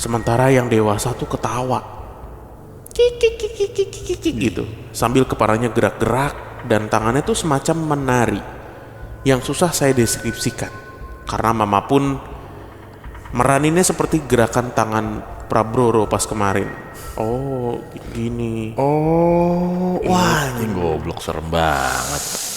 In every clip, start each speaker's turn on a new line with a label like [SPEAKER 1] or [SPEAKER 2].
[SPEAKER 1] Sementara yang dewasa tuh ketawa gitu, sambil kepalanya gerak-gerak dan tangannya tuh semacam menari yang susah saya deskripsikan. Karena mama pun meraninnya seperti gerakan tangan Prabroro pas kemarin. Oh, gini.
[SPEAKER 2] Oh, wah ini goblok, serem banget.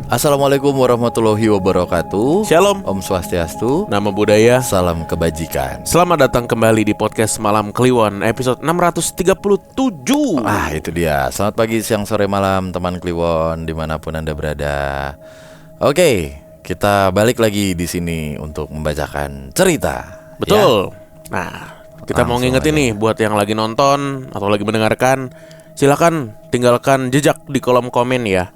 [SPEAKER 2] Assalamualaikum warahmatullahi wabarakatuh.
[SPEAKER 1] Shalom.
[SPEAKER 2] Om Swastiastu.
[SPEAKER 1] Nama budaya.
[SPEAKER 2] Salam kebajikan.
[SPEAKER 1] Selamat datang kembali di podcast Malam Kliwon episode 637.
[SPEAKER 2] Ah, itu dia. Selamat pagi, siang, sore, malam teman Kliwon dimanapun Anda berada. Oke, kita balik lagi di sini untuk membacakan cerita.
[SPEAKER 1] Betul.
[SPEAKER 2] Ya?
[SPEAKER 1] Nah, kita mau
[SPEAKER 2] Langsung
[SPEAKER 1] ngingetin
[SPEAKER 2] aja
[SPEAKER 1] nih buat yang lagi nonton atau lagi mendengarkan, silakan tinggalkan jejak di kolom komen ya,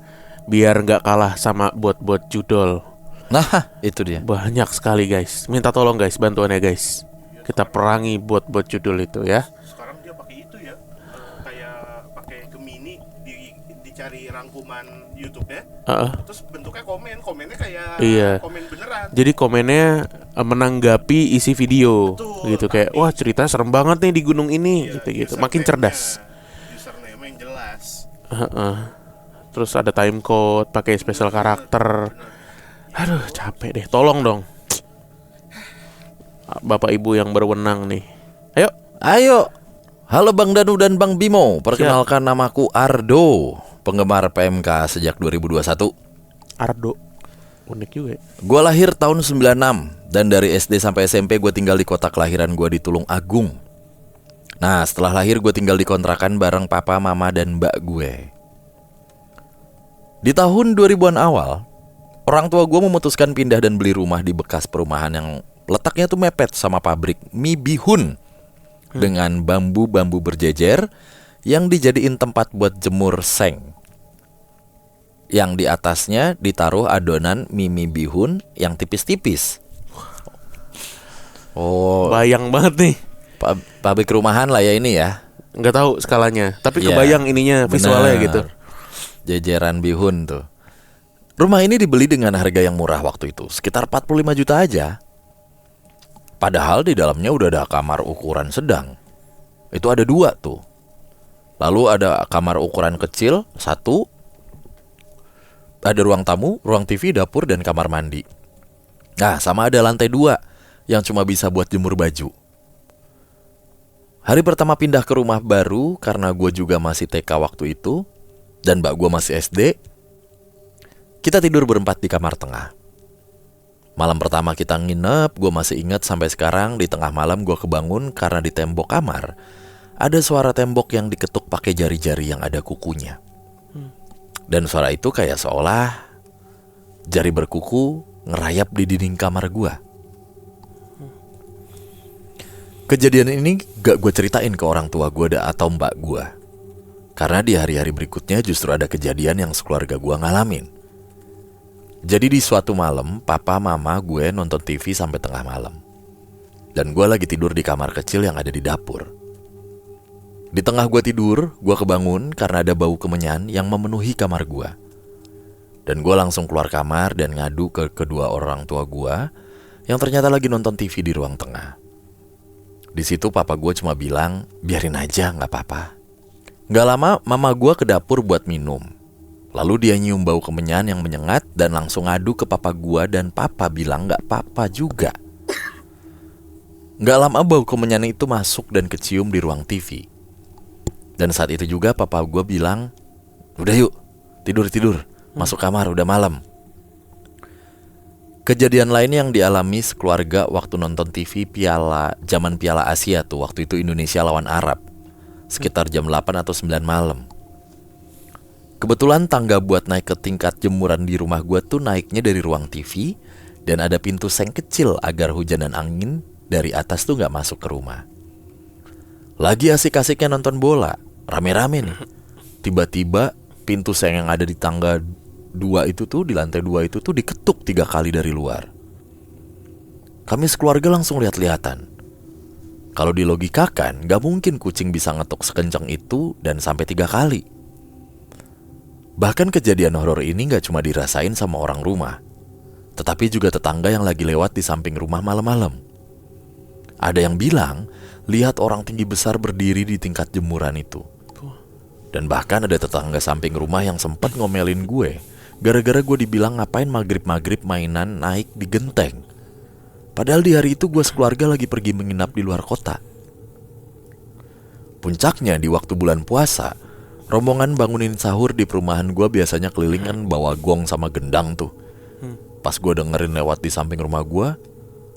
[SPEAKER 1] biar nggak kalah sama bot-bot judul.
[SPEAKER 2] Nah, itu dia.
[SPEAKER 1] Banyak sekali guys. Minta tolong guys, bantuannya guys. Kita perangi bot-bot judul itu ya.
[SPEAKER 3] Sekarang dia pakai itu ya, kayak pakai Gemini, dicari rangkuman YouTube ya. Terus bentuknya komennya kayak
[SPEAKER 1] Iya.
[SPEAKER 3] komen beneran.
[SPEAKER 1] Jadi komennya menanggapi isi video.
[SPEAKER 3] Betul,
[SPEAKER 1] Gitu kayak, wah cerita serem banget nih di gunung ini, gitu-gitu. Makin cerdas.
[SPEAKER 3] Username yang jelas.
[SPEAKER 1] Terus ada time code, pakai special karakter. Aduh, capek deh. Tolong dong, Bapak Ibu yang berwenang nih. Ayo.
[SPEAKER 2] Ayo. Halo Bang Danu dan Bang Bimo. Perkenalkan, namaku Ardo, penggemar PMK sejak 2021.
[SPEAKER 1] Ardo. Unik juga ya.
[SPEAKER 2] Gue lahir tahun 96 dan dari SD sampai SMP gue tinggal di kota kelahiran gue di Tulung Agung. Nah, setelah lahir gue tinggal di kontrakan bareng papa, mama, dan mbak gue. Di tahun 2000-an awal, orang tua gue memutuskan pindah dan beli rumah di bekas perumahan yang letaknya tuh mepet sama pabrik mie bihun dengan bambu-bambu berjejer yang dijadiin tempat buat jemur seng. Yang di atasnya ditaruh adonan mie bihun yang tipis-tipis. Oh,
[SPEAKER 1] Bayang banget nih.
[SPEAKER 2] pabrik rumahan lah ya ini ya.
[SPEAKER 1] Nggak tahu skalanya, tapi
[SPEAKER 2] Iya,
[SPEAKER 1] kebayang ininya, visualnya
[SPEAKER 2] bener.
[SPEAKER 1] gitu.
[SPEAKER 2] Jajaran bihun tuh. Rumah ini dibeli dengan harga yang murah waktu itu, sekitar 45 juta aja. Padahal di dalamnya udah ada kamar ukuran sedang. Itu ada 2 tuh. Lalu ada kamar ukuran kecil 1. Ada ruang tamu, ruang TV, dapur, dan kamar mandi. Nah, sama ada lantai 2 yang cuma bisa buat jemur baju. Hari pertama pindah ke rumah baru, karena gue juga masih TK waktu itu dan mbak gue masih SD, kita tidur berempat di kamar tengah. Malam pertama kita nginep, gue masih ingat sampai sekarang. Di tengah malam gue kebangun karena di tembok kamar ada suara tembok yang diketuk pakai jari-jari yang ada kukunya. Dan suara itu kayak seolah jari berkuku ngerayap di dinding kamar gue. Kejadian ini gak gue ceritain ke orang tua gue atau mbak gue, karena di hari-hari berikutnya justru ada kejadian yang sekeluarga gue ngalamin. Jadi di suatu malam, papa mama gue nonton TV sampai tengah malam. Dan gue lagi tidur di kamar kecil yang ada di dapur. Di tengah gue tidur, gue kebangun karena ada bau kemenyan yang memenuhi kamar gue. Dan gue langsung keluar kamar dan ngadu ke kedua orang tua gue yang ternyata lagi nonton TV di ruang tengah. Di situ papa gue cuma bilang, biarin aja, gak apa-apa. Gak lama mama gue ke dapur buat minum. Lalu dia nyium bau kemenyan yang menyengat dan langsung ngadu ke papa gue, dan papa bilang gak apa-apa juga. Gak lama bau kemenyan itu masuk dan kecium di ruang TV. Dan saat itu juga papa gue bilang, udah yuk, tidur, masuk kamar, udah malam. Kejadian lain yang dialami sekeluarga waktu nonton TV zaman Piala Asia tuh, waktu itu Indonesia lawan Arab, sekitar jam 8 atau 9 malam. Kebetulan tangga buat naik ke tingkat jemuran di rumah gue tuh naiknya dari ruang TV, dan ada pintu seng kecil agar hujan dan angin dari atas tuh gak masuk ke rumah. Lagi asik-asiknya nonton bola, rame-rame nih. Tiba-tiba pintu seng yang ada di tangga 2 itu tuh, di lantai 2 itu tuh diketuk 3 kali dari luar. Kami sekeluarga langsung lihat-lihatan. Kalau dilogikakan, gak mungkin kucing bisa ngetuk sekencang itu dan sampai 3 kali. Bahkan kejadian horor ini gak cuma dirasain sama orang rumah, tetapi juga tetangga yang lagi lewat di samping rumah malam-malam. Ada yang bilang lihat orang tinggi besar berdiri di tingkat jemuran itu. Dan bahkan ada tetangga samping rumah yang sempat ngomelin gue gara-gara gue dibilang ngapain maghrib-maghrib mainan naik di genteng. Padahal di hari itu gue sekeluarga lagi pergi menginap di luar kota. Puncaknya di waktu bulan puasa, rombongan bangunin sahur di perumahan gue biasanya kelilingan bawa gong sama gendang tuh. Pas gue dengerin lewat di samping rumah gue,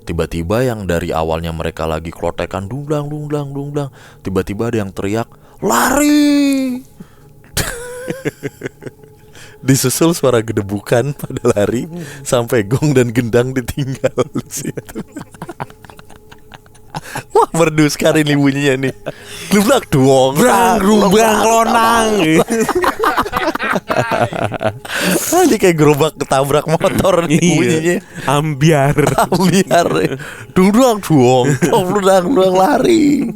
[SPEAKER 2] tiba-tiba yang dari awalnya mereka lagi klotekan dungdang, tiba-tiba ada yang teriak, "Lari!" Disusul suara gedebukan pada lari sampai gong dan gendang ditinggal di situ. Wah, merdu sekali nih bunyinya nih. Glublak duong,
[SPEAKER 1] Rumbang lonang.
[SPEAKER 2] Ini kayak gerobak ketabrak motor nih bunyinya.
[SPEAKER 1] Ambiar.
[SPEAKER 2] Biar dudang duong, dudang lari.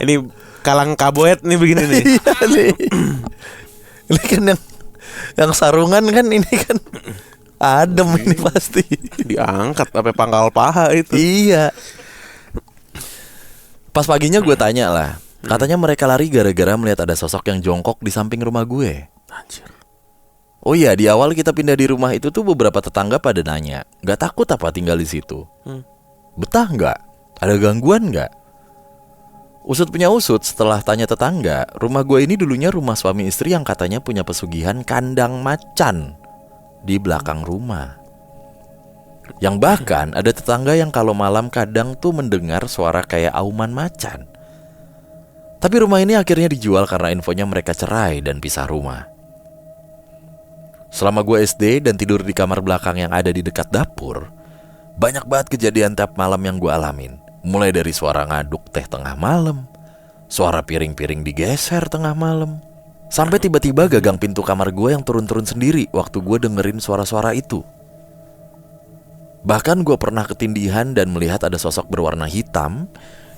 [SPEAKER 1] Ini kalang kaboet nih begini nih.
[SPEAKER 2] Iya nih. Ini kan yang sarungan kan ini kan adem ini pasti.
[SPEAKER 1] Diangkat sampai pangkal paha itu.
[SPEAKER 2] Iya. Pas paginya gue tanya lah, katanya mereka lari gara-gara melihat ada sosok yang jongkok di samping rumah gue.
[SPEAKER 1] Anjir.
[SPEAKER 2] Oh iya, di awal kita pindah di rumah itu tuh beberapa tetangga pada nanya, "Gak takut apa tinggal di situ? Betah nggak? Ada gangguan nggak?" Usut punya usut, setelah tanya tetangga, rumah gue ini dulunya rumah suami istri yang katanya punya pesugihan kandang macan di belakang rumah. Yang bahkan ada tetangga yang kalau malam kadang tuh mendengar suara kayak auman macan. Tapi rumah ini akhirnya dijual karena infonya mereka cerai dan pisah rumah. Selama gue SD dan tidur di kamar belakang yang ada di dekat dapur, banyak banget kejadian tiap malam yang gue alamin. Mulai dari suara ngaduk teh tengah malam, suara piring-piring digeser tengah malam, sampai tiba-tiba gagang pintu kamar gue yang turun-turun sendiri waktu gue dengerin suara-suara itu. Bahkan gue pernah ketindihan dan melihat ada sosok berwarna hitam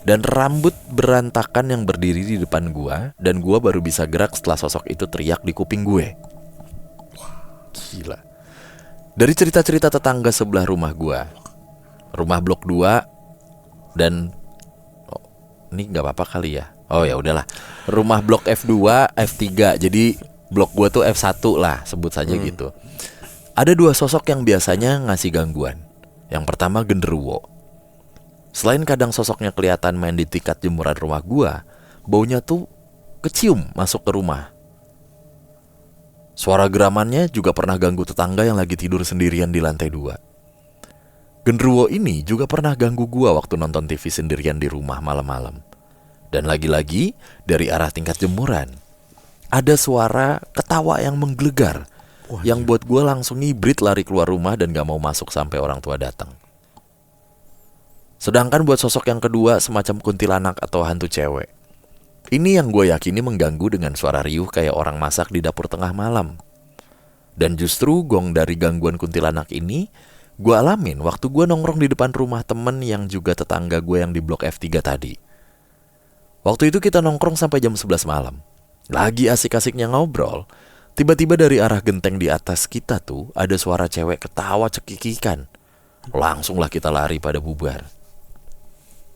[SPEAKER 2] dan rambut berantakan yang berdiri di depan gue, dan gue baru bisa gerak setelah sosok itu teriak di kuping gue. Gila. Dari cerita-cerita tetangga sebelah rumah gue, rumah blok 2 dan ini nggak apa-apa kali ya. Oh ya udahlah. Rumah blok F2, F3. Jadi blok gue tuh F1 lah, sebut saja gitu. Ada 2 sosok yang biasanya ngasih gangguan. Yang pertama genderuwo. Selain kadang sosoknya kelihatan main di tingkat jemuran rumah gue, baunya tuh kecium masuk ke rumah. Suara geramannya juga pernah ganggu tetangga yang lagi tidur sendirian di lantai 2. Genderuwo ini juga pernah ganggu gua waktu nonton TV sendirian di rumah malam-malam. Dan lagi-lagi dari arah tingkat jemuran ada suara ketawa yang menggelegar. Yang buat gua langsung ngibrit lari keluar rumah dan gak mau masuk sampai orang tua datang. Sedangkan buat sosok yang kedua semacam kuntilanak atau hantu cewek, ini yang gue yakini mengganggu dengan suara riuh kayak orang masak di dapur tengah malam. Dan justru gong dari gangguan kuntilanak ini gue alamin waktu gue nongkrong di depan rumah temen yang juga tetangga gue yang di blok F3 tadi. Waktu itu kita nongkrong sampai jam 11 malam. Lagi asik-asiknya ngobrol, tiba-tiba dari arah genteng di atas kita tuh ada suara cewek ketawa cekikikan. Langsunglah kita lari pada bubar.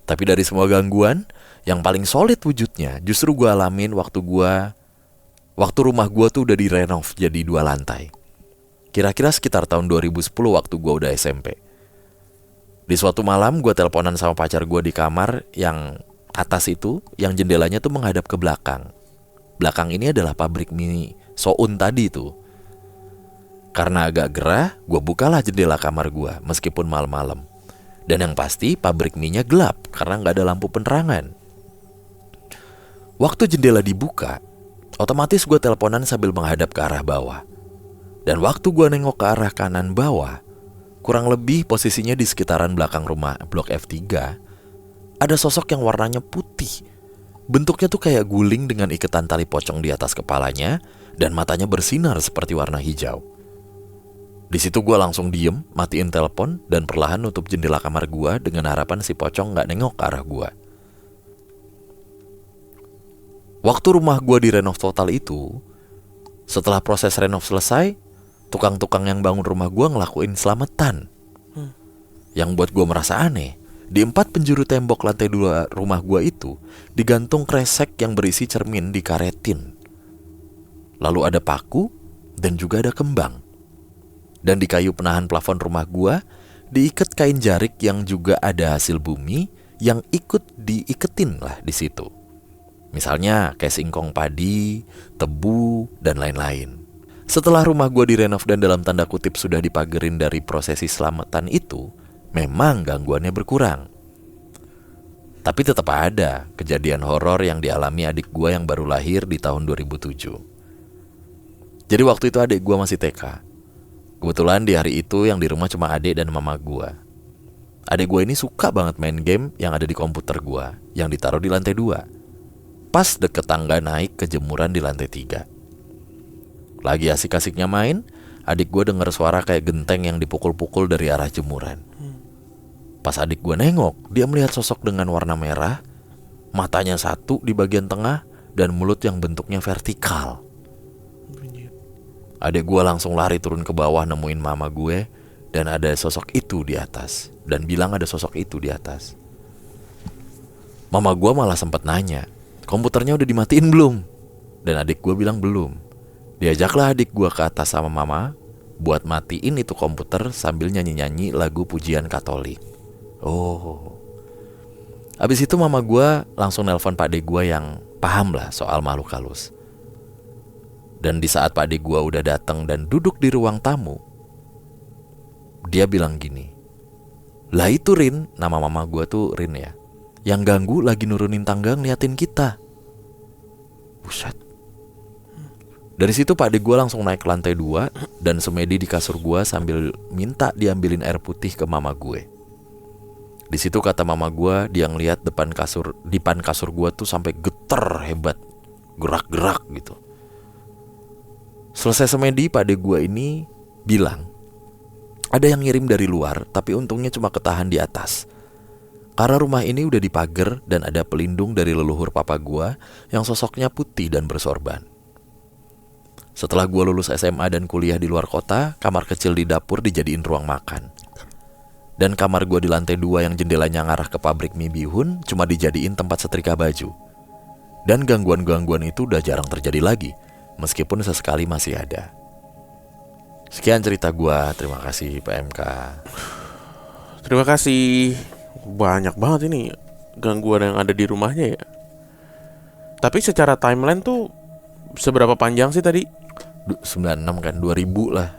[SPEAKER 2] Tapi dari semua gangguan, yang paling solid wujudnya justru gue alamin waktu rumah gue tuh udah direnov jadi 2 lantai. Kira-kira sekitar tahun 2010 waktu gue udah SMP. Di suatu malam gue teleponan sama pacar gue di kamar yang atas itu, yang jendelanya tuh menghadap ke belakang. Belakang ini adalah pabrik mie Soun tadi tuh. Karena agak gerah, gue bukalah jendela kamar gue meskipun malam-malam. Dan yang pasti pabrik mie-nya gelap karena gak ada lampu penerangan. Waktu jendela dibuka, otomatis gue teleponan sambil menghadap ke arah bawah. Dan waktu gue nengok ke arah kanan bawah, kurang lebih posisinya di sekitaran belakang rumah blok F3, ada sosok yang warnanya putih. Bentuknya tuh kayak guling dengan iketan tali pocong di atas kepalanya, dan matanya bersinar seperti warna hijau. Di situ gue langsung diem, matiin telepon, dan perlahan nutup jendela kamar gue dengan harapan si pocong gak nengok ke arah gue. Waktu rumah gue direnov total itu, setelah proses renov selesai, tukang-tukang yang bangun rumah gue ngelakuin selamatan. Yang buat gue merasa aneh, di 4 penjuru tembok lantai 2 rumah gue itu digantung kresek yang berisi cermin dikaretin. Lalu ada paku dan juga ada kembang. Dan di kayu penahan plafon rumah gua diikat kain jarik yang juga ada hasil bumi yang ikut diiketin lah di situ. Misalnya kayak singkong padi, tebu, dan lain-lain. Setelah rumah gua direnov dan dalam tanda kutip sudah dipagerin dari prosesi selamatan itu, memang gangguannya berkurang. Tapi tetap ada kejadian horor yang dialami adik gua yang baru lahir di tahun 2007. Jadi waktu itu adik gua masih TK. Kebetulan di hari itu yang di rumah cuma adik dan mama gua. Adik gua ini suka banget main game yang ada di komputer gua yang ditaruh di lantai 2. Pas deket tangga naik ke jemuran di lantai 3. Lagi asik-asiknya main, adik gua denger suara kayak genteng yang dipukul-pukul dari arah jemuran. Pas adik gua nengok, dia melihat sosok dengan warna merah, matanya satu di bagian tengah, dan mulut yang bentuknya vertikal. Adik gue langsung lari turun ke bawah nemuin mama gue, dan ada sosok itu di atas, dan bilang ada sosok itu di atas. Mama gue malah sempat nanya, komputernya udah dimatiin belum? Dan adik gue bilang belum. Diajaklah adik gue ke atas sama mama buat matiin itu komputer sambil nyanyi-nyanyi lagu pujian Katolik. Oh. Abis itu mama gue langsung nelpon pak adik gue yang paham lah soal makhluk halus. Dan di saat pak adik gue udah datang dan duduk di ruang tamu, dia bilang gini, "Lah itu Rin," nama mama gue tuh Rin ya, "yang ganggu lagi nurunin tangga ngeliatin kita." Buset. Dari situ pak adik gue langsung naik ke lantai 2 dan semedi di kasur gue sambil minta diambilin air putih ke mama gue. Di situ kata mama gue, dia ngeliat depan kasur gue tuh sampai geter hebat, gerak-gerak gitu. Selesai semedi, pak adik gue ini bilang ada yang ngirim dari luar, tapi untungnya cuma ketahan di atas. Karena rumah ini udah dipagar dan ada pelindung dari leluhur papa gue yang sosoknya putih dan bersorban. Setelah gue lulus SMA dan kuliah di luar kota, kamar kecil di dapur dijadiin ruang makan. Dan kamar gue di lantai 2 yang jendelanya ngarah ke pabrik mie bihun cuma dijadiin tempat setrika baju. Dan gangguan-gangguan itu udah jarang terjadi lagi, meskipun sesekali masih ada. Sekian cerita gua, terima kasih PMK.
[SPEAKER 1] Terima kasih. Banyak banget ini gangguan yang ada di rumahnya ya. Tapi secara timeline tuh seberapa panjang sih tadi?
[SPEAKER 2] 96 kan, 2000 lah.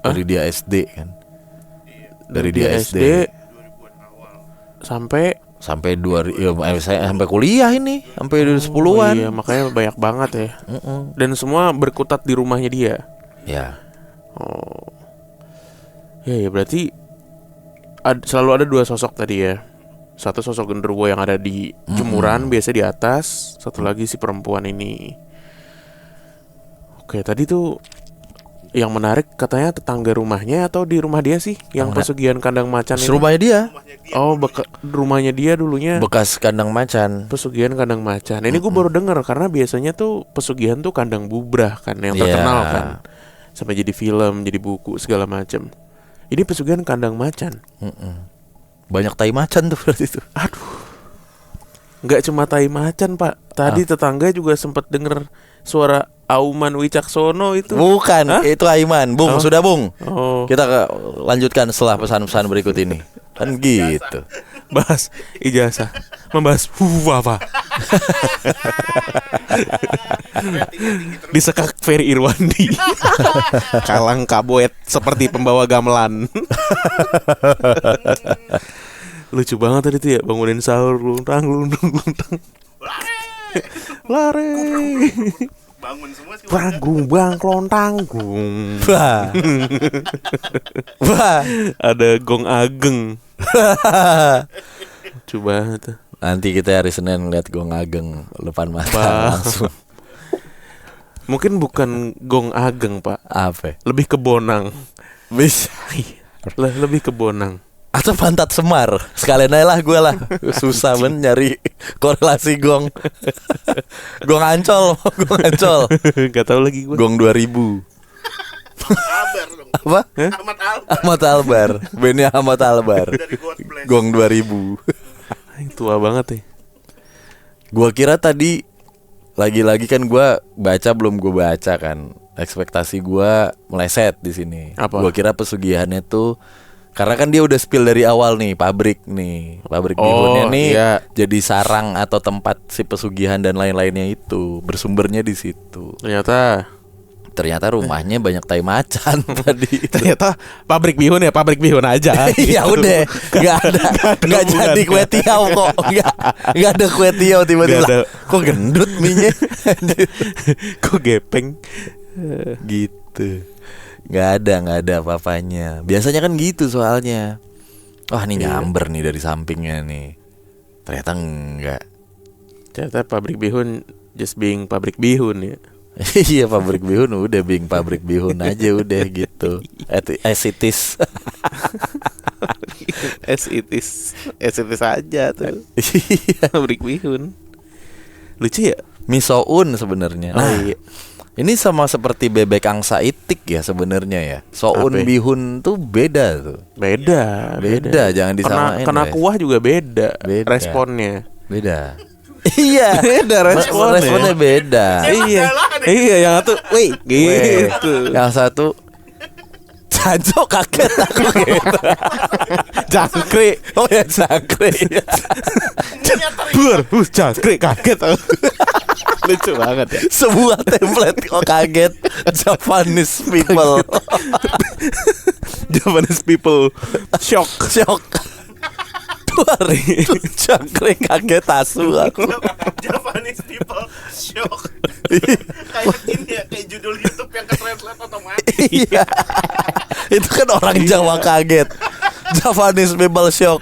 [SPEAKER 2] Dari dia SD kan. Dari dia SD
[SPEAKER 3] 2000-an awal.
[SPEAKER 1] Sampai
[SPEAKER 2] 2000 ya, saya sampai kuliah ini, sampai 10-an.
[SPEAKER 1] Iya, makanya banyak banget ya. Dan semua berkutat di rumahnya dia.
[SPEAKER 2] Ya.
[SPEAKER 1] Oh. Ya berarti selalu ada 2 sosok tadi ya. Satu sosok genderuwo yang ada di jemuran, biasa di atas. Satu lagi si perempuan ini. Oke, tadi tuh yang menarik katanya tetangga rumahnya atau di rumah dia sih yang pesugihan kandang macan itu.
[SPEAKER 2] Rumahnya dia.
[SPEAKER 1] Oh, rumahnya dia dulunya
[SPEAKER 2] Bekas kandang macan.
[SPEAKER 1] pesugihan kandang macan. Ini gue baru dengar karena biasanya tuh pesugihan tuh kandang bubrah kan yang terkenal kan. Sampai jadi film, jadi buku segala macam. Ini pesugihan kandang macan.
[SPEAKER 2] Banyak tai macan tuh berarti itu.
[SPEAKER 1] Aduh. Nggak cuma tai macan, Pak. Tadi tetangga juga sempat denger suara auman Wicaksono itu.
[SPEAKER 2] Bukan, itu Aiman. Bung, sudah Bung.
[SPEAKER 1] Oh.
[SPEAKER 2] Kita lanjutkan setelah pesan-pesan berikut ini. Kan gitu.
[SPEAKER 1] Bahas ijazah. Membahas apa? Disekak Ferry Irwandi. Kalang kaboet seperti pembawa gamelan. Lucu banget tadi tuh ya, bangunin sahur luntang. Lari.
[SPEAKER 3] Bangun semua sih.
[SPEAKER 1] Panggung bang klontang.
[SPEAKER 2] Wah. Wah.
[SPEAKER 1] Ada gong ageng. Lucu banget tuh.
[SPEAKER 2] Nanti kita hari Senin ngeliat Gong Ageng depan mata langsung.
[SPEAKER 1] Mungkin bukan gong ageng, Pak.
[SPEAKER 2] Apa?
[SPEAKER 1] Lebih ke bonang.
[SPEAKER 2] Bisa.
[SPEAKER 1] Lebih ke Bonang.
[SPEAKER 2] Atau Pantat Semar. Sekalian aja lah gue lah. Susah banget nyari korelasi gong. Gong Ancol. Gong Ancol.
[SPEAKER 1] Gak tahu lagi gue.
[SPEAKER 2] Gong 2000.
[SPEAKER 3] Albar dong.
[SPEAKER 2] Apa?
[SPEAKER 3] Ahmad Albar
[SPEAKER 2] Ahmad Albar. Bandnya Ahmad Albar.
[SPEAKER 3] dari God Bless.
[SPEAKER 2] Gong 2000.
[SPEAKER 1] Tua banget ya.
[SPEAKER 2] Gua kira tadi lagi-lagi kan gua baca belum gua baca kan. Ekspektasi gua meleset di sini.
[SPEAKER 1] Apa?
[SPEAKER 2] Gua kira pesugihannya tuh karena kan dia udah spill dari awal nih, pabrik bihunnya nih
[SPEAKER 1] iya.
[SPEAKER 2] jadi sarang atau tempat si pesugihan dan lain-lainnya itu, bersumbernya di situ. Ternyata rumahnya banyak tai macan tadi.
[SPEAKER 1] Ternyata pabrik bihun aja.
[SPEAKER 2] Ya udah, nggak jadi kue tiaw kok, nggak ada kue tiaw tiba-tiba.
[SPEAKER 1] Nggak ada.
[SPEAKER 2] Kok gendut minyak,
[SPEAKER 1] Kok gepeng.
[SPEAKER 2] gitu. Nggak ada apa-apanya. Biasanya kan gitu soalnya. Wah ini nyamber nih dari sampingnya nih. Ternyata enggak.
[SPEAKER 1] Ternyata pabrik bihun just being pabrik bihun ya.
[SPEAKER 2] Iya pabrik bihun udah bing pabrik bihun aja udah gitu. As it is.
[SPEAKER 1] As it is aja tuh.
[SPEAKER 2] Iya.
[SPEAKER 1] Pabrik bihun. Lucu ya?
[SPEAKER 2] Misoun sebenarnya.
[SPEAKER 1] Oh,
[SPEAKER 2] Nah,
[SPEAKER 1] iya.
[SPEAKER 2] ini sama seperti bebek angsa itik ya sebenarnya ya. Soun
[SPEAKER 1] Apa?
[SPEAKER 2] bihun tuh beda tuh.
[SPEAKER 1] Beda,
[SPEAKER 2] Jangan disamain.
[SPEAKER 1] Kena
[SPEAKER 2] guys.
[SPEAKER 1] kuah juga beda.
[SPEAKER 2] Beda.
[SPEAKER 1] Responnya.
[SPEAKER 2] Beda. Iya.
[SPEAKER 1] Beda responnya.
[SPEAKER 2] Responnya beda.
[SPEAKER 1] Iya. Iya, yang satu, wih, gitu.
[SPEAKER 2] Yang satu Janjo kaget aku gitu.
[SPEAKER 1] Jangkrik.
[SPEAKER 2] Oh ya jangkrik.
[SPEAKER 1] Jangkrik kaget aku. Lucu banget ya.
[SPEAKER 2] Sebuah template kok kaget. Japanese people.
[SPEAKER 1] Japanese people shock.
[SPEAKER 2] Jangkrik kaget asu aku.
[SPEAKER 3] Japanese people shock. Kayak ini ya, kayak judul YouTube yang ke-translate otomatis.
[SPEAKER 2] Iya. Itu kan orang Jawa kaget. Japanese people shock.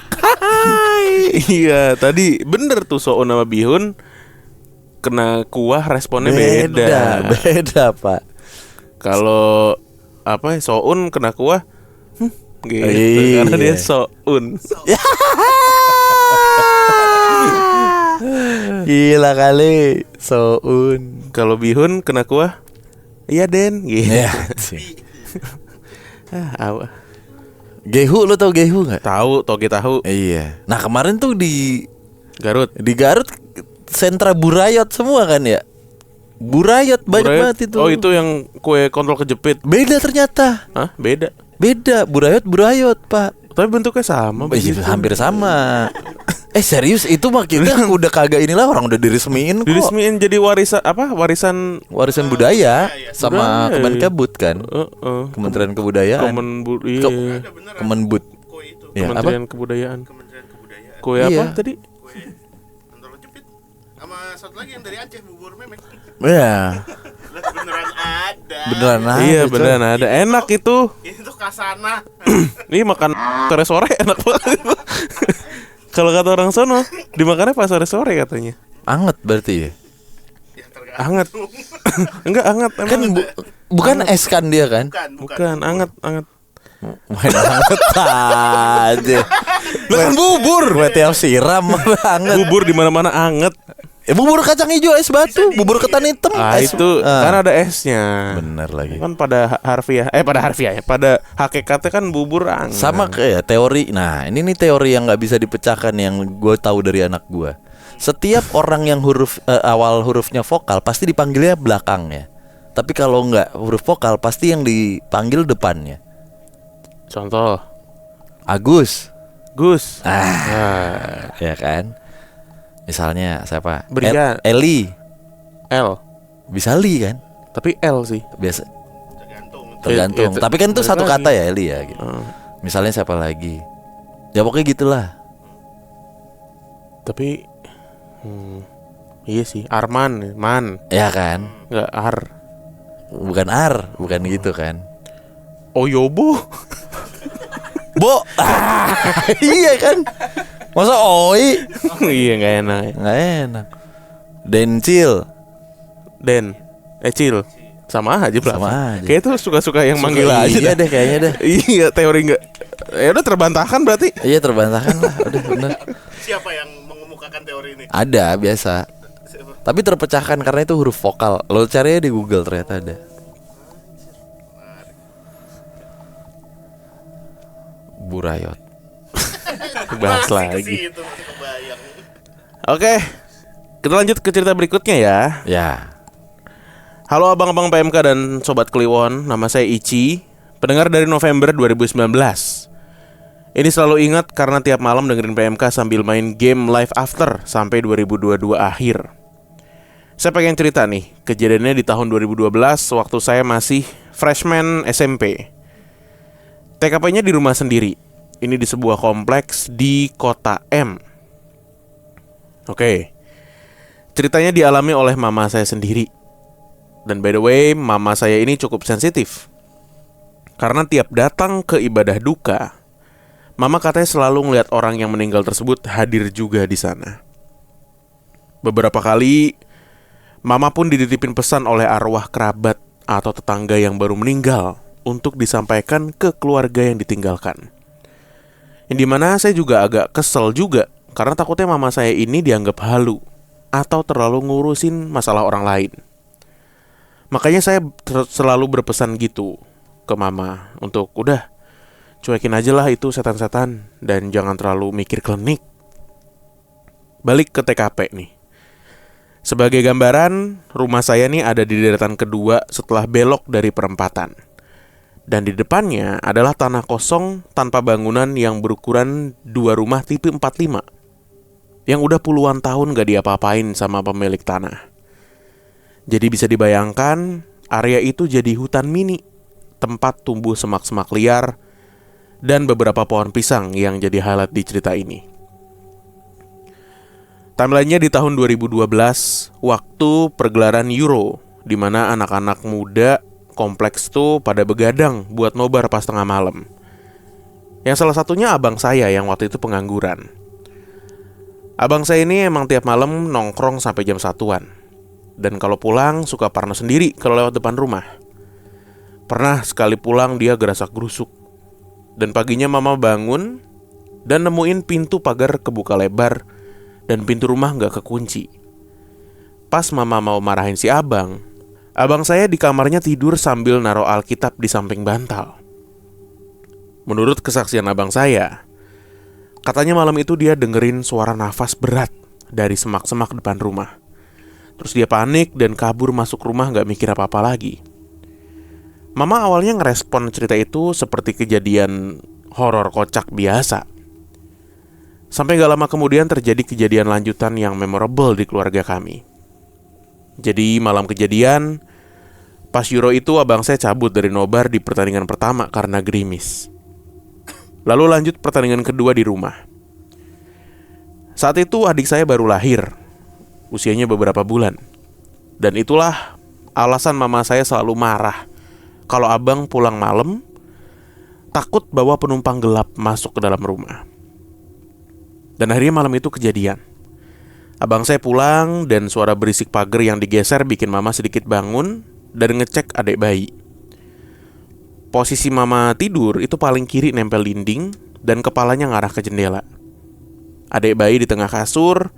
[SPEAKER 1] Iya, tadi bener tuh soun sama bihun kena kuah responnya beda.
[SPEAKER 2] Beda Pak.
[SPEAKER 1] Kalau apa soun kena kuah gitu
[SPEAKER 2] Iya.
[SPEAKER 1] karena dia soun.
[SPEAKER 2] Gila kali Soun.
[SPEAKER 1] Kalau bihun kena kuah iya Den gitu.
[SPEAKER 2] Ya.
[SPEAKER 1] Apa?
[SPEAKER 2] Gehu lo tau Gehu nggak?
[SPEAKER 1] Tahu, toge tahu.
[SPEAKER 2] Iya. Nah kemarin tuh di
[SPEAKER 1] Garut.
[SPEAKER 2] sentra burayot semua kan ya. Burayot banyak
[SPEAKER 1] Burayot.
[SPEAKER 2] banget itu.
[SPEAKER 1] Oh, itu yang kue kontrol kejepit.
[SPEAKER 2] Beda ternyata.
[SPEAKER 1] Hah? Beda.
[SPEAKER 2] Burayot Pak.
[SPEAKER 1] Tapi bentuknya sama begitu.
[SPEAKER 2] Hampir sama. Serius itu mah kita udah kagak inilah, orang udah diresmiin kok.
[SPEAKER 1] Diresmiin jadi warisan
[SPEAKER 2] Warisan budaya sama
[SPEAKER 1] Budaya,
[SPEAKER 2] Kemenkebut kan. Kementerian Kebudayaan.
[SPEAKER 1] Iya.
[SPEAKER 2] Kemenbud.
[SPEAKER 3] Kue itu,
[SPEAKER 2] Ya,
[SPEAKER 1] Kementerian Kebudayaan.
[SPEAKER 3] Kementerian Kebudayaan.
[SPEAKER 1] Kue
[SPEAKER 2] Iya.
[SPEAKER 1] apa tadi?
[SPEAKER 3] Kue pentol jepit. Sama satu lagi yang dari Aceh, bubur memek.
[SPEAKER 2] Ya,
[SPEAKER 3] Beneran ada.
[SPEAKER 2] beneran ada.
[SPEAKER 1] Iya
[SPEAKER 2] coy.
[SPEAKER 1] beneran ada. Enak itu.
[SPEAKER 3] Ini tuh kasana.
[SPEAKER 1] Ini makan sore-sore enak banget. Kalau kata orang sono, dimakannya pas sore-sore katanya.
[SPEAKER 2] Anget berarti ya.
[SPEAKER 3] Ya, tergantung.
[SPEAKER 1] Anget. Enggak anget emang.
[SPEAKER 2] Kan bukan es kan dia kan?
[SPEAKER 1] Bukan anget.
[SPEAKER 2] Main anget aja.
[SPEAKER 1] Kan bubur.
[SPEAKER 2] Gue tiap siram anget.
[SPEAKER 1] Bubur di mana-mana anget.
[SPEAKER 2] Bubur kacang hijau es batu, bubur ketan hitam. Es-
[SPEAKER 1] Itu kan ada esnya.
[SPEAKER 2] Bener lagi.
[SPEAKER 1] Kan pada harfiah ya. Pada hakikatnya kan bubur anget.
[SPEAKER 2] Sama kayak teori. Nah, ini nih teori yang nggak bisa dipecahkan yang gue tahu dari anak gue. Setiap orang yang awal hurufnya vokal pasti dipanggilnya belakangnya. Tapi kalau nggak huruf vokal pasti yang dipanggil depannya.
[SPEAKER 1] Contoh,
[SPEAKER 2] Agus.
[SPEAKER 1] Gus.
[SPEAKER 2] Ya kan? Misalnya siapa?
[SPEAKER 1] Berikan.
[SPEAKER 2] Eli.
[SPEAKER 1] L.
[SPEAKER 2] Bisa Li kan?
[SPEAKER 1] Tapi L sih.
[SPEAKER 2] Biasa
[SPEAKER 3] Tergantung.
[SPEAKER 2] Tapi kan itu
[SPEAKER 1] balik
[SPEAKER 2] satu
[SPEAKER 1] lagi.
[SPEAKER 2] kata ya Eli ya gitu. Misalnya siapa lagi? Ya pokoknya gitulah.
[SPEAKER 1] Tapi iya sih, Arman, Man.
[SPEAKER 2] Ya kan?
[SPEAKER 1] Enggak Ar.
[SPEAKER 2] Bukan Ar, bukan gitu kan?
[SPEAKER 1] Oyobo.
[SPEAKER 2] Bo. Iya kan? Masa oi?
[SPEAKER 1] Iya enggak enak.
[SPEAKER 2] Nggak enak. Dencil.
[SPEAKER 1] Den. Cil. Sama aja Plafon.
[SPEAKER 2] Sama aja.
[SPEAKER 1] Kayak itu suka-suka yang manggil aja.
[SPEAKER 2] Iya deh kayaknya deh.
[SPEAKER 1] Iya, teori enggak. Ya udah terbantahkan berarti.
[SPEAKER 2] Iya terbantahkan lah. Udah bener.
[SPEAKER 3] Siapa yang mengemukakan teori ini?
[SPEAKER 2] Ada biasa.
[SPEAKER 3] Siapa?
[SPEAKER 2] Tapi terpecahkan karena itu huruf vokal. Lo cari aja di Google ternyata ada. Burayot.
[SPEAKER 1] Bahas
[SPEAKER 3] Masih ke
[SPEAKER 1] lagi.
[SPEAKER 3] situ, masih kebayang.
[SPEAKER 1] Oke. Kita lanjut ke cerita berikutnya ya.
[SPEAKER 2] Ya.
[SPEAKER 1] Halo abang-abang PMK dan Sobat Kliwon, nama saya Ichi, pendengar dari November 2019. Ini selalu ingat karena tiap malam dengerin PMK sambil main game Live After sampai 2022 akhir. Saya pengen cerita nih, kejadiannya di tahun 2012 waktu saya masih freshman SMP. TKP-nya di rumah sendiri. Ini di sebuah kompleks di kota M. Oke. Ceritanya dialami oleh mama saya sendiri. Dan by the way, mama saya ini cukup sensitif. Karena tiap datang ke ibadah duka, mama katanya selalu ngeliat orang yang meninggal tersebut hadir juga di sana. Beberapa kali, mama pun dititipin pesan oleh arwah kerabat atau tetangga yang baru meninggal untuk disampaikan ke keluarga yang ditinggalkan. Yang dimana saya juga agak kesel juga, karena takutnya mama saya ini dianggap halu atau terlalu ngurusin masalah orang lain. Makanya saya selalu berpesan gitu ke mama untuk udah cuekin aja lah itu setan-setan dan jangan terlalu mikir klinik. Balik ke TKP nih. Sebagai gambaran, rumah saya nih ada di deretan kedua setelah belok dari perempatan. Dan di depannya adalah tanah kosong tanpa bangunan yang berukuran 2 rumah tipe 45 yang udah puluhan tahun gak diapa-apain sama pemilik tanah. Jadi bisa dibayangkan, area itu jadi hutan mini, tempat tumbuh semak-semak liar, dan beberapa pohon pisang yang jadi highlight di cerita ini. Timelinenya di tahun 2012, waktu pergelaran Euro, di mana anak-anak muda kompleks tuh pada begadang buat nobar pas tengah malam. Yang salah satunya abang saya yang waktu itu pengangguran. Abang saya ini emang tiap malam nongkrong sampai jam 1-an. Dan kalau pulang suka parno sendiri kalau lewat depan rumah. Pernah sekali pulang dia gerasak-gerusuk. Dan paginya mama bangun dan nemuin pintu pagar kebuka lebar dan pintu rumah gak kekunci. Pas mama mau marahin si abang saya di kamarnya tidur sambil naruh Alkitab di samping bantal. Menurut kesaksian abang saya, katanya malam itu dia dengerin suara nafas berat dari semak-semak depan rumah. Terus dia panik dan kabur masuk rumah gak mikir apa-apa lagi. Mama awalnya ngerespon cerita itu seperti kejadian horor kocak biasa. Sampai gak lama kemudian terjadi kejadian lanjutan yang memorable di keluarga kami. Jadi malam kejadian, pas Euro itu abang saya cabut dari nobar di pertandingan pertama karena gerimis. Lalu lanjut pertandingan kedua di rumah. Saat itu adik saya baru lahir, usianya beberapa bulan. Dan itulah alasan mama saya selalu marah kalau abang pulang malam, takut bawa penumpang gelap masuk ke dalam rumah. Dan akhirnya malam itu kejadian. Abang saya pulang dan suara berisik pagar yang digeser bikin mama sedikit bangun dan ngecek adik bayi. Posisi mama tidur itu paling kiri nempel dinding dan kepalanya ngarah ke jendela. Adik bayi di tengah kasur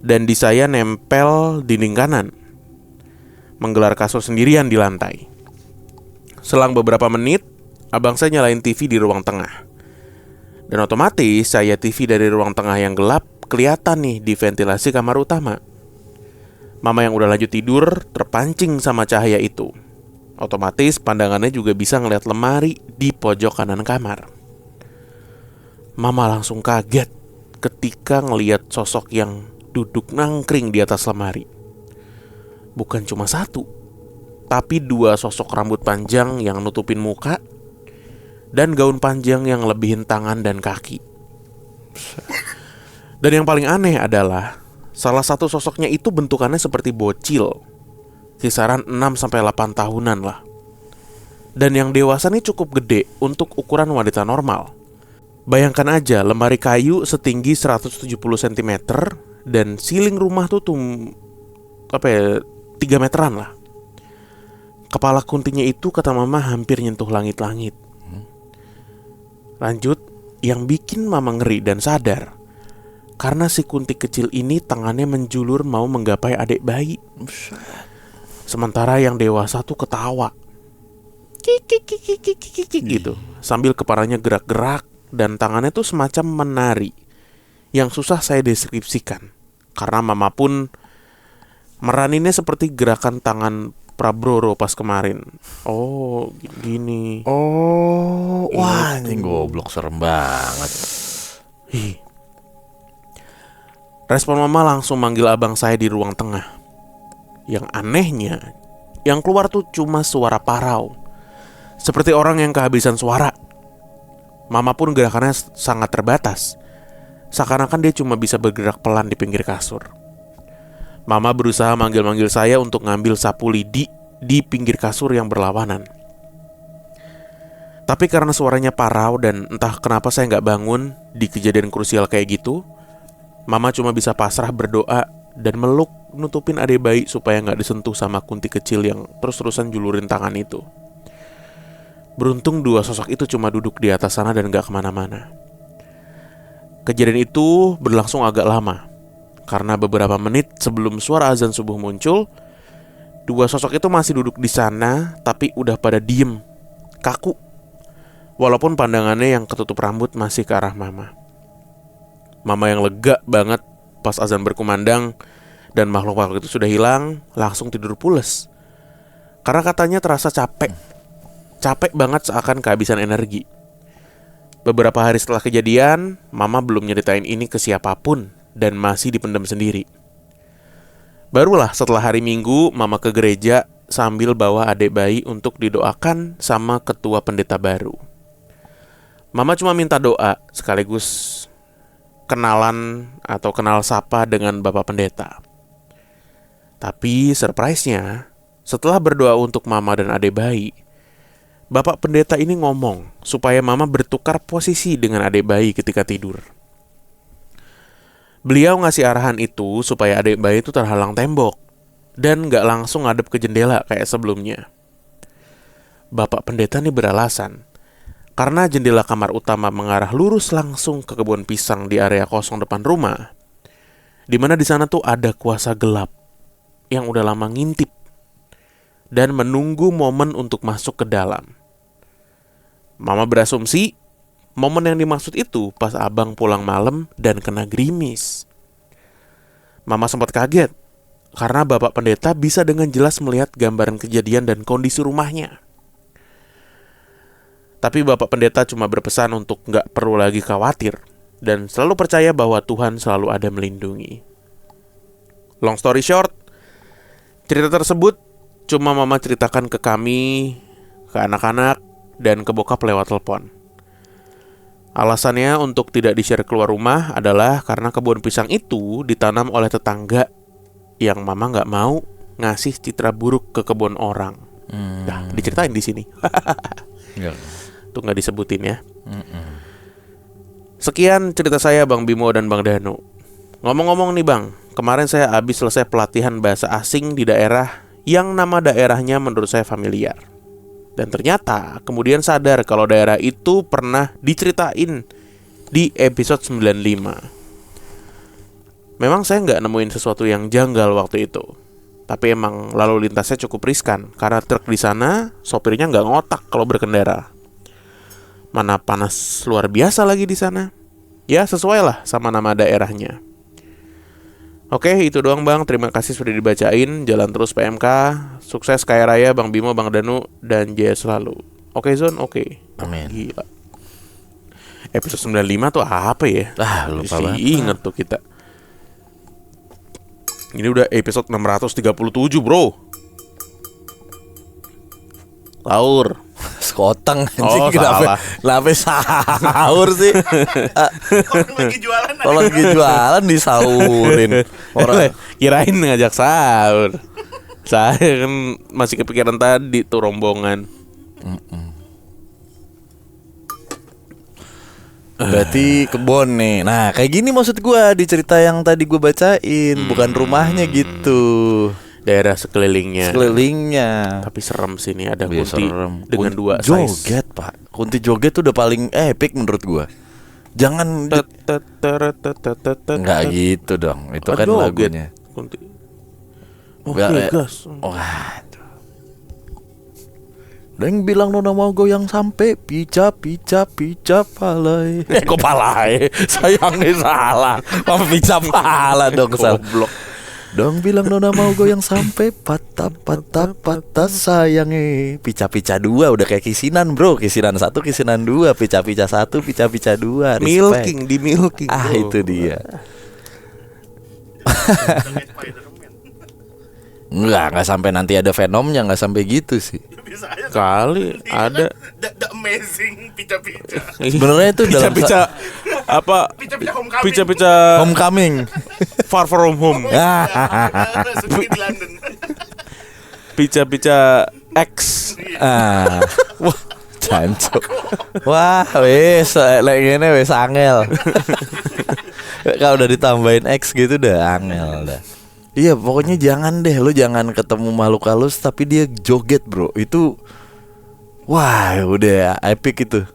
[SPEAKER 1] dan di saya nempel dinding kanan, menggelar kasur sendirian di lantai. Selang beberapa menit, abang saya nyalain TV di ruang tengah. Dan otomatis cahaya TV dari ruang tengah yang gelap kelihatan nih di ventilasi kamar utama. Mama yang udah lanjut tidur terpancing sama cahaya itu. Otomatis pandangannya juga bisa ngeliat lemari di pojok kanan kamar. Mama langsung kaget ketika ngeliat sosok yang duduk nangkring di atas lemari. Bukan cuma satu, tapi 2 sosok rambut panjang yang nutupin muka dan gaun panjang yang lebihin tangan dan kaki. Dan yang paling aneh adalah salah satu sosoknya itu bentukannya seperti bocil, kisaran 6-8 tahunan lah. Dan yang dewasa nih cukup gede untuk ukuran wanita normal. Bayangkan aja lemari kayu setinggi 170 cm dan ceiling rumah tuh 3 meteran lah. Kepala kuntinya itu kata mama hampir nyentuh langit-langit. Lanjut, yang bikin mama ngeri dan sadar karena si kunti kecil ini tangannya menjulur mau menggapai adik bayi. Sementara yang dewasa tuh ketawa gitu, sambil kepalanya gerak-gerak dan tangannya tuh semacam menari yang susah saya deskripsikan. Karena mama pun meraninnya seperti gerakan tangan Prabroro pas kemarin. Oh, gini.
[SPEAKER 2] Oh, wah ini goblok, serem banget.
[SPEAKER 1] Respon mama langsung manggil abang saya di ruang tengah. Yang anehnya, yang keluar tuh cuma suara parau, seperti orang yang kehabisan suara. Mama pun gerakannya sangat terbatas, seakan-akan dia cuma bisa bergerak pelan di pinggir kasur. Mama berusaha manggil-manggil saya untuk ngambil sapu lidi di pinggir kasur yang berlawanan. Tapi karena suaranya parau dan entah kenapa saya nggak bangun di kejadian krusial kayak gitu, Mama cuma bisa pasrah berdoa dan meluk nutupin adik bayi supaya nggak disentuh sama kunti kecil yang terus-terusan julurin tangan itu. Beruntung dua sosok itu cuma duduk di atas sana dan nggak kemana-mana. Kejadian itu berlangsung agak lama. Karena beberapa menit sebelum suara azan subuh muncul, dua sosok itu masih duduk di sana, tapi udah pada diem, kaku. Walaupun pandangannya yang ketutup rambut masih ke arah mama. Mama yang lega banget pas azan berkumandang dan makhluk-makhluk itu sudah hilang, langsung tidur pules. Karena katanya terasa capek banget seakan kehabisan energi. Beberapa hari setelah kejadian, mama belum nyeritain ini ke siapapun dan masih dipendam sendiri. Barulah setelah hari Minggu, mama ke gereja sambil bawa adik bayi untuk didoakan sama ketua pendeta baru. Mama cuma minta doa sekaligus kenalan atau kenal sapa dengan bapak pendeta. Tapi surprise-nya, setelah berdoa untuk mama dan adik bayi, bapak pendeta ini ngomong supaya mama bertukar posisi dengan adik bayi ketika tidur. Beliau ngasih arahan itu supaya adik bayi itu terhalang tembok dan gak langsung ngadep ke jendela kayak sebelumnya. Bapak pendeta ini beralasan karena jendela kamar utama mengarah lurus langsung ke kebun pisang di area kosong depan rumah, dimana di sana tuh ada kuasa gelap yang udah lama ngintip dan menunggu momen untuk masuk ke dalam. Mama berasumsi momen yang dimaksud itu pas abang pulang malam dan kena gerimis. Mama sempat kaget karena bapak pendeta bisa dengan jelas melihat gambaran kejadian dan kondisi rumahnya. Tapi bapak pendeta cuma berpesan untuk gak perlu lagi khawatir dan selalu percaya bahwa Tuhan selalu ada melindungi. Long story short, cerita tersebut cuma mama ceritakan ke kami, ke anak-anak, dan ke bokap lewat telepon. Alasannya untuk tidak di-share keluar rumah adalah karena kebun pisang itu ditanam oleh tetangga yang mama nggak mau ngasih citra buruk ke kebun orang. Nah, diceritain di sini. Tuh nggak disebutin ya. Sekian cerita saya Bang Bimo dan Bang Danu. Ngomong-ngomong nih Bang, kemarin saya habis selesai pelatihan bahasa asing di daerah yang nama daerahnya menurut saya familiar. Dan ternyata kemudian sadar kalau daerah itu pernah diceritain di episode 95. Memang saya nggak nemuin sesuatu yang janggal waktu itu. Tapi emang lalu lintasnya cukup riskan karena truk di sana sopirnya nggak ngotak kalau berkendara. Mana panas luar biasa lagi di sana. Ya sesuai lah sama nama daerahnya. Oke, itu doang Bang. Terima kasih sudah dibacain. Jalan terus PMK. Sukses kaya raya Bang Bimo, Bang Danu, dan jaya selalu. Oke Zon, oke.
[SPEAKER 2] Amin.
[SPEAKER 1] Gila. Episode 95 tuh apa ya?
[SPEAKER 2] Lupa banget.
[SPEAKER 1] Ingat tuh kita. Ini udah episode 637 bro. Laur.
[SPEAKER 2] Sekoteng anjing.
[SPEAKER 1] Oh, salah.
[SPEAKER 2] Kenapa sahur sih?
[SPEAKER 3] Kalau lagi jualan
[SPEAKER 2] Kalau lagi jualan disaurin. Orang
[SPEAKER 1] Kirain ngajak sahur. Saya kan masih kepikiran tadi tuh rombongan.
[SPEAKER 2] berarti kebon nih. Nah kayak gini maksud gue di cerita yang tadi gue bacain. Bukan rumahnya gitu.
[SPEAKER 1] daerah sekelilingnya.
[SPEAKER 2] Sekelilingnya.
[SPEAKER 1] Tapi serem sih nih, ada
[SPEAKER 2] Iya,
[SPEAKER 1] kunti
[SPEAKER 2] serem.
[SPEAKER 1] dengan
[SPEAKER 2] Kunti
[SPEAKER 1] 2 size.
[SPEAKER 2] joget, Pak. Kunti joget tuh udah paling epic menurut gua. Jangan nggak gitu dong. Itu kan
[SPEAKER 1] joget.
[SPEAKER 2] lagunya.
[SPEAKER 1] Kunti.
[SPEAKER 2] Nggak,
[SPEAKER 1] Oke, gas.
[SPEAKER 2] Waduh. Deng bilang nona mau goyang sampai pica palai. Kok palai? Sayangnya salah. Mau pica pala dong salah.
[SPEAKER 1] Goblok.
[SPEAKER 2] Dong bilang nona mau goyang sampai patah sayangnya. Pica 2 udah kayak kisinan, bro. Kisinan 1, kisinan 2, pica 1, pica 2.
[SPEAKER 1] Milking di milking.
[SPEAKER 2] Ah,
[SPEAKER 1] bro.
[SPEAKER 2] itu dia.
[SPEAKER 3] Spider-Man.
[SPEAKER 2] Enggak sampai nanti ada Venomnya, enggak sampai gitu sih.
[SPEAKER 3] Bisa aja.
[SPEAKER 1] Kali ada.
[SPEAKER 3] The Amazing Pica-Pica.
[SPEAKER 2] Sebenarnya itu dalam
[SPEAKER 1] Pica-pica apa?
[SPEAKER 3] Pica-Pica Homecoming.
[SPEAKER 1] Pica-pica
[SPEAKER 2] Homecoming.
[SPEAKER 1] Far From Home.
[SPEAKER 3] Syuting di London.
[SPEAKER 1] Pica-pica X.
[SPEAKER 2] Wah, jancuk. Wah, wes lek ngene wes angel. Kalau udah ditambahin X gitu udah angel dah. Iya, pokoknya jangan deh, lu jangan ketemu makhluk halus tapi dia joget, bro. Itu wah, udah epic itu.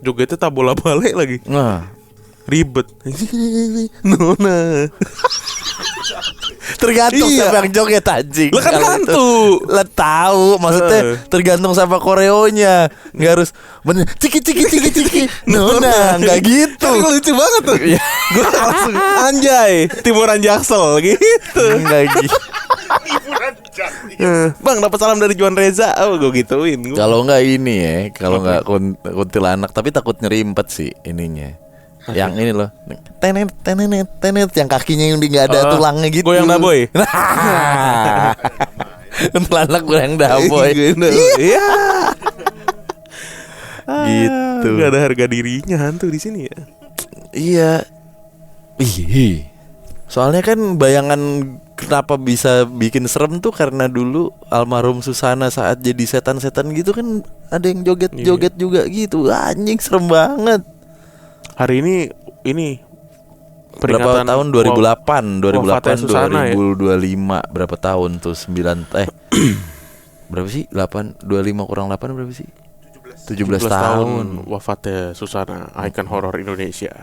[SPEAKER 1] Jogetnya tak bola balik lagi.
[SPEAKER 2] Nah,
[SPEAKER 1] Ribet. Nona.
[SPEAKER 2] tergantung
[SPEAKER 1] Iya.
[SPEAKER 2] siapa yang joget anjing.
[SPEAKER 1] Lah kan
[SPEAKER 2] Kalau
[SPEAKER 1] hantu.
[SPEAKER 2] itu, lah tahu, maksudnya tergantung sama koreonya. Enggak harus bener ciki. Nona, enggak gitu.
[SPEAKER 1] Kan lucu banget tuh.
[SPEAKER 2] Iya.
[SPEAKER 1] Gue langsung anjay, Timuran Jaksel gitu.
[SPEAKER 2] Enggak gitu.
[SPEAKER 3] Hiburan cantik.
[SPEAKER 1] Bang dapat salam dari Juan Reza. Oh, gue gituin.
[SPEAKER 2] Kalau enggak ini ya, kalau enggak kuntilanak tapi takut nyerimpet sih ininya. Yang ini loh, tenet yang kakinya yang enggak ada tulangnya gitu.
[SPEAKER 1] Goyang daboy.
[SPEAKER 2] Nah. Kuntilanak goyang daboy.
[SPEAKER 1] Iya.
[SPEAKER 2] Gitu.
[SPEAKER 1] Gak ada harga dirinya hantu di sini ya.
[SPEAKER 2] Iya. Ih. Soalnya kan bayangan kenapa bisa bikin serem tuh karena dulu almarhum Susana saat jadi setan-setan gitu kan ada yang joget-joget juga gitu. Anjing serem banget.
[SPEAKER 1] Hari ini
[SPEAKER 2] Berapa tahun? 2008,
[SPEAKER 1] wafatnya Susana ya?
[SPEAKER 2] 2025 berapa tahun tuh? 9 berapa sih? 25 kurang 8 berapa sih? 17 tahun.
[SPEAKER 1] wafatnya Susana, ikon horor Indonesia.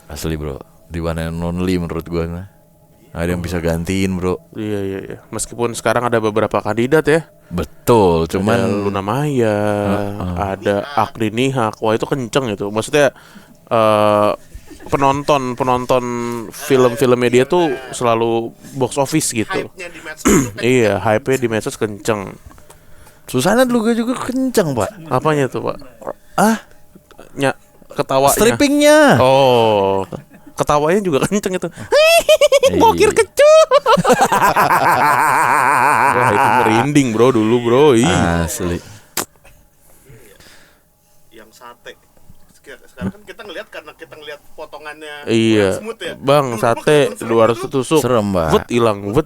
[SPEAKER 2] Asli, bro. The one and only menurut gua mah. Ada yang bisa gantiin, bro.
[SPEAKER 1] Iya. Meskipun sekarang ada beberapa kandidat ya.
[SPEAKER 2] Betul,
[SPEAKER 1] Ada
[SPEAKER 2] cuman
[SPEAKER 1] Luna Maya, ada Agni Nihak. Wah, itu kenceng itu. Maksudnya penonton film-filmnya dia tuh selalu box office gitu.
[SPEAKER 3] Hype-nya di medsos.
[SPEAKER 1] Iya, hype-nya di medsos kenceng.
[SPEAKER 2] Susana dulu juga kenceng, Pak.
[SPEAKER 1] Apanya tuh, Pak? Ketawanya.
[SPEAKER 2] Strippingnya.
[SPEAKER 1] Oh. Ketawanya juga kenceng itu.
[SPEAKER 2] Iya.
[SPEAKER 1] Bokir kecut. Wah, itu merinding, bro, dulu, bro. Ih.
[SPEAKER 2] Asli.
[SPEAKER 3] Yang sate. Sekarang kan kita ngelihat karena kita ngelihat potongannya
[SPEAKER 1] Iya.
[SPEAKER 3] smooth ya.
[SPEAKER 1] Bang,
[SPEAKER 3] Dulu
[SPEAKER 1] sate
[SPEAKER 3] kan
[SPEAKER 1] 200 tusuk.
[SPEAKER 2] Serem, Mbak.
[SPEAKER 1] Vet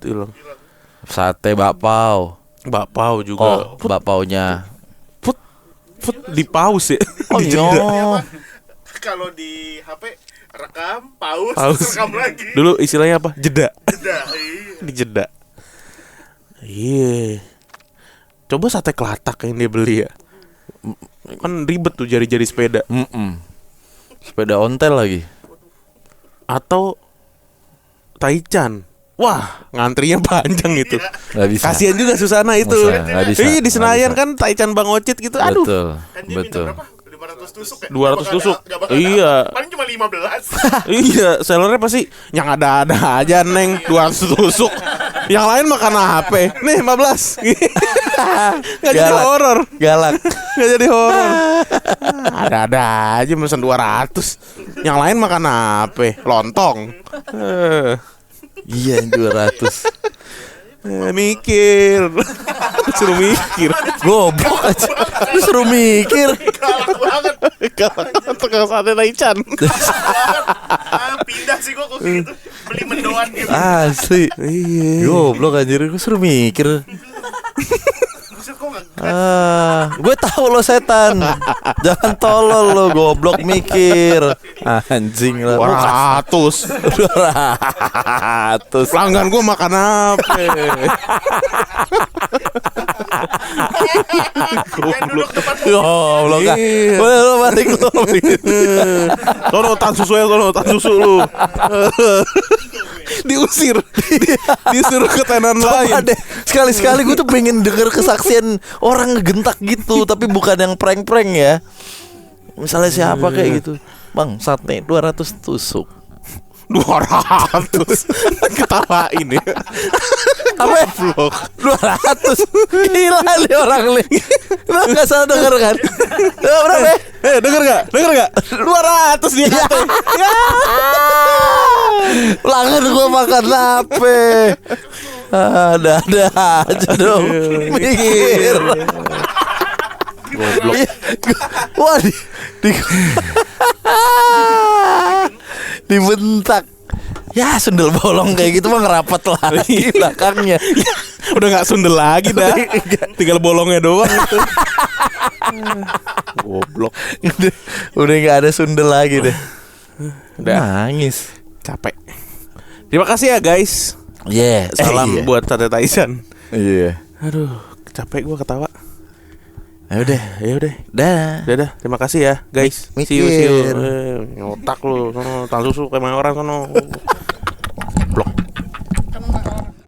[SPEAKER 1] hilang.
[SPEAKER 2] Sate bakpao.
[SPEAKER 1] Bakpao juga.
[SPEAKER 2] Oh, bakpaunya.
[SPEAKER 1] Put di pause ya.
[SPEAKER 2] Oh
[SPEAKER 1] Di
[SPEAKER 2] iya.
[SPEAKER 1] jeda.
[SPEAKER 3] Kalau di HP rekam, pause,
[SPEAKER 1] Pause.
[SPEAKER 3] terus rekam lagi.
[SPEAKER 1] Dulu istilahnya apa? Jeda.
[SPEAKER 3] Jeda, iya.
[SPEAKER 1] Di jeda. Iya. Coba sate kelatak yang dia beli ya. Kan ribet tuh jari-jari sepeda.
[SPEAKER 2] Sepeda ontel lagi.
[SPEAKER 1] Atau Taichan. Wah, ngantrinya panjang itu.
[SPEAKER 2] Nggak bisa.
[SPEAKER 1] Kasihan juga Susana itu.
[SPEAKER 2] Nggak bisa.
[SPEAKER 1] Iya, di Senayan
[SPEAKER 2] Nggak bisa.
[SPEAKER 1] kan Taichan Bang Ocit gitu. Aduh.
[SPEAKER 2] Betul.
[SPEAKER 3] Kan dia
[SPEAKER 2] Betul.
[SPEAKER 3] minta berapa? 500 tusuk ya?
[SPEAKER 1] 200 tusuk.
[SPEAKER 3] Nggak bakal
[SPEAKER 1] Iya.
[SPEAKER 3] ada. Paling cuma 15.
[SPEAKER 1] Iya, sellernya pasti yang ada-ada aja, Neng, 200 tusuk. Yang lain makan apa? Nih, 15. Nggak jadi
[SPEAKER 2] Galak.
[SPEAKER 1] horor.
[SPEAKER 2] Galak.
[SPEAKER 1] Nggak jadi horor. Ada-ada aja mesen 200. Yang lain makan apa? Lontong.
[SPEAKER 2] Iya, 200.
[SPEAKER 1] Mikir. Suruh mikir.
[SPEAKER 2] Goblok aja. Lu suruh mikir.
[SPEAKER 3] Galak banget.
[SPEAKER 1] Tukang sate Taichan.
[SPEAKER 3] Pindah sih gua kok gitu. Beli mendoan gitu.
[SPEAKER 2] Asli.
[SPEAKER 1] Iya.
[SPEAKER 2] Goblok anjir, gue suruh mikir.
[SPEAKER 3] Buset, kok nggak
[SPEAKER 2] Gue tahu lo setan. Jangan tolol lo, goblok mikir. Anjing lah.
[SPEAKER 1] 200. Pelanggan gue makan apa?
[SPEAKER 3] Duduk depan
[SPEAKER 2] Goblok.
[SPEAKER 1] Iya.
[SPEAKER 2] Boleh lo balik lo.
[SPEAKER 1] Sono tan susu ya, sono tan susu lu. Diusir, disuruh ke tenan lain.
[SPEAKER 2] Coba deh, sekali-sekali gue tuh pengen denger kesaksian orang ngegentak gitu, tapi bukan yang prank-prank ya. Misalnya siapa kayak gitu, bang sate 200 tusuk.
[SPEAKER 1] 200. Ketawain ya.
[SPEAKER 2] Apa ya? 200. Gila nih orang nih. Lo gak salah denger kan? Berapa ya?
[SPEAKER 1] Denger gak? 200 dia kata. Ya.
[SPEAKER 2] Pelanggan gue makan apa? Ada aja dong. Mikir.
[SPEAKER 1] Goblok.
[SPEAKER 2] Wah dibentak. Ya sundel bolong kayak gitu mah ngerapat lagi belakangnya.
[SPEAKER 1] Udah gak sundel lagi dah. Tinggal bolongnya doang gitu. Goblok.
[SPEAKER 2] Udah gak ada sundel lagi deh.
[SPEAKER 1] Udah
[SPEAKER 2] nangis.
[SPEAKER 1] capek. Terima kasih ya guys.
[SPEAKER 2] Yeah,
[SPEAKER 1] Salam buat Sate Taisan.
[SPEAKER 2] Iya.
[SPEAKER 1] Aduh, capek gua ketawa.
[SPEAKER 2] Ya udah. Dah.
[SPEAKER 1] Dadah, terima kasih ya guys. See you.
[SPEAKER 2] Mikir.
[SPEAKER 1] Nyotak lu, sono, tan susu kayak orang sono. Blok.